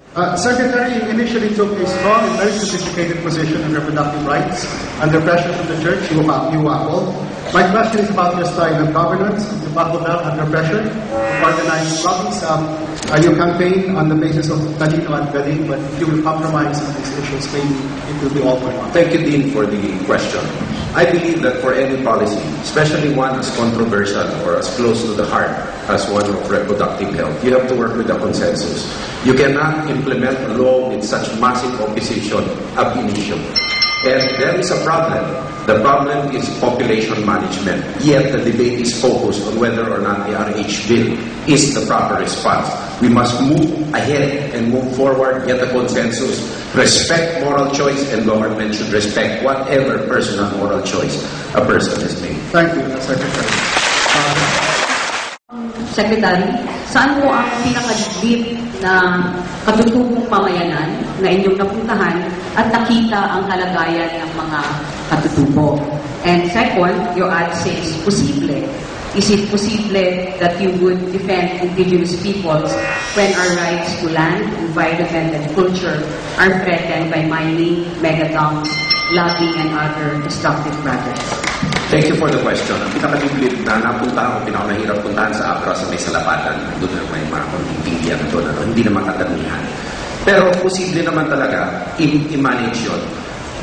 Secretary initially took a strong and very sophisticated position on reproductive rights. Under pressure from the church, you wobbled. My question is about your style of governance. You buckle down under pressure. You organize lobbies. You campaign on the basis of talino and galing, but you will compromise on these issues. Maybe it will be all for one. Thank you, Dean, for the question. I believe that for any policy, especially one as controversial or as close to the heart as one of reproductive health, you have to work with a consensus. You cannot implement a law with such massive opposition ab initio. And there is a problem. The problem is population management. Yet the debate is focused on whether or not the RH bill is the proper response. We must move ahead and move forward, get a consensus, respect moral choice, and government should respect whatever personal moral choice a person has made. Thank you, Secretary. Secretary, saan po ang pinakadiklit na katutubong pamayanan na inyong napuntahan at nakita ang kalagayan ng mga katutubo? And second, your ad says, posible. Is it possible that you would defend indigenous peoples when our rights to land, environment, and culture are threatened by mining, megadams, logging, and other destructive projects? Thank you for the question. Ang pinakadiblit na napunta ako, pinakamahirap puntahan sa Accra sa may salapatan. Doon na may mga konting tinggian doon. Hindi naman katarnihan. Pero posible naman talaga i-manage yun.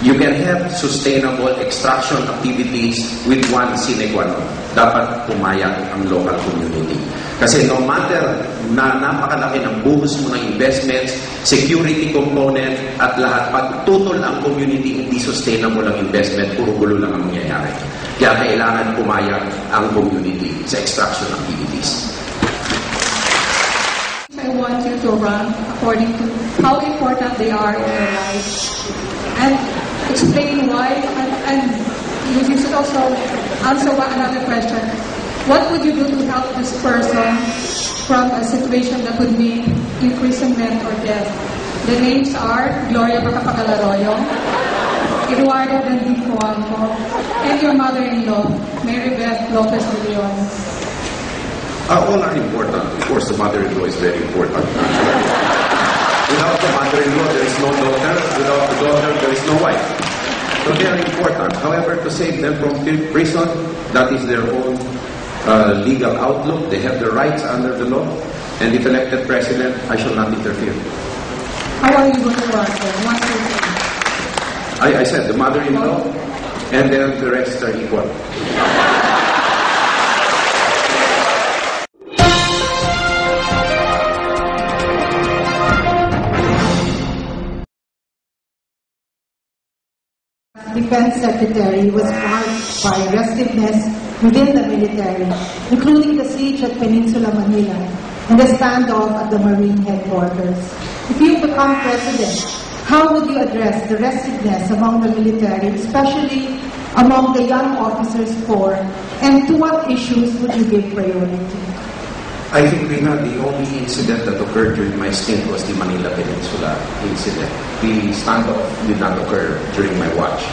You can have sustainable extraction activities with one sine qua non. Dapat pumayag ang local community. Kasi no matter na napakalaki ng buhos mo ng investments, security component, at lahat, pag tutol ang community, hindi sustainable ang investment, puro gulo lang ang mangyayari. Kaya kailangan pumayag ang community sa extraction activities. I want you to run according to how important they are in your life and explain why, and you should also answer another question. What would you do to help this person from a situation that would mean imprisonment or death? The names are Gloria Macapagal-Arroyo, Eduardo Dandico-Alco, and your mother-in-law, Mary Beth Lopez de Leon. All are important. Of course, the mother-in-law is very important. Without the mother-in-law, there is no daughter. Without the daughter, there is no wife. So they are important. However, to save them from prison, that is their own legal outlook. They have the rights under the law. And if elected president, I shall not interfere. How are you going to work then? I said the mother-in-law, and then the rest are equal. Defense Secretary was marked by restiveness within the military, including the siege at Peninsula Manila and the standoff at the Marine headquarters. If you become president, how would you address the restiveness among the military, especially among the young officers corps, and to what issues would you give priority? I think, Rina, the only incident that occurred during my stint was the Manila Peninsula incident. The standoff did not occur during my watch.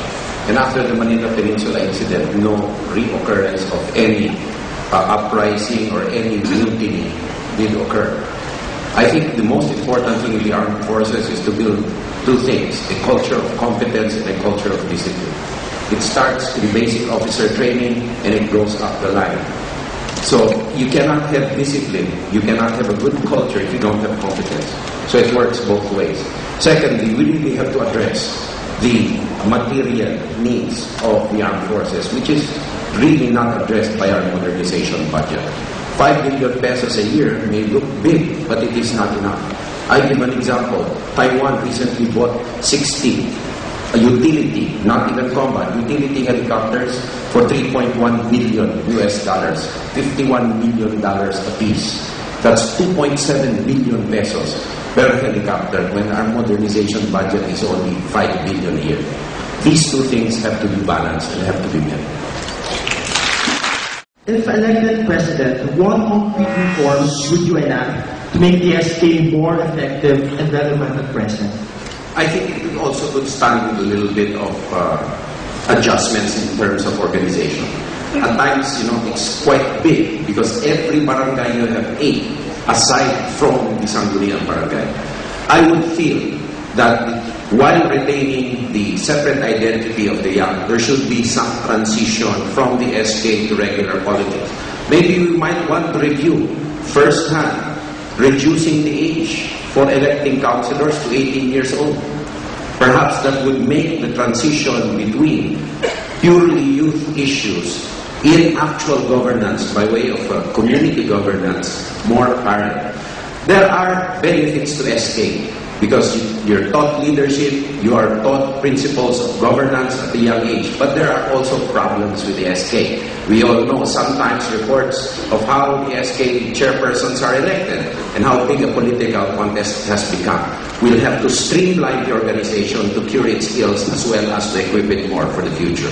And after the Manila Peninsula incident, no reoccurrence of any uprising or any mutiny did occur. I think the most important thing in the armed forces is to build two things: a culture of competence and a culture of discipline. It starts in basic officer training and it goes up the line. So you cannot have discipline, you cannot have a good culture if you don't have competence. So it works both ways. Secondly, we really have to address the material needs of the armed forces, which is really not addressed by our modernization budget. 5 billion pesos a year may look big, but it is not enough. I give an example. Taiwan recently bought 60 utility, not even combat, utility helicopters for $3.1 billion US, $51 million a piece. That's 2.7 billion pesos per helicopter when our modernization budget is only 5 billion a year. These two things have to be balanced and have to be met. If elected president, what concrete reforms would you enact to make the SK more effective and relevant at present? I think it also could stand with a little bit of adjustments in terms of organization. At times, it's quite big because every barangay you have 8 aside from the Sangguniang barangay. I would feel that while retaining the separate identity of the young, there should be some transition from the SK to regular politics. Maybe we might want to review firsthand reducing the age for electing councilors to 18 years old. Perhaps that would make the transition between purely youth issues in actual governance by way of community governance more apparent. There are benefits to SK because you're taught leadership, you are taught principles of governance at a young age, but there are also problems with the SK. We all know sometimes reports of how the SK chairpersons are elected and how big a political contest has become. We'll have to streamline the organization to cure its ills as well as to equip it more for the future.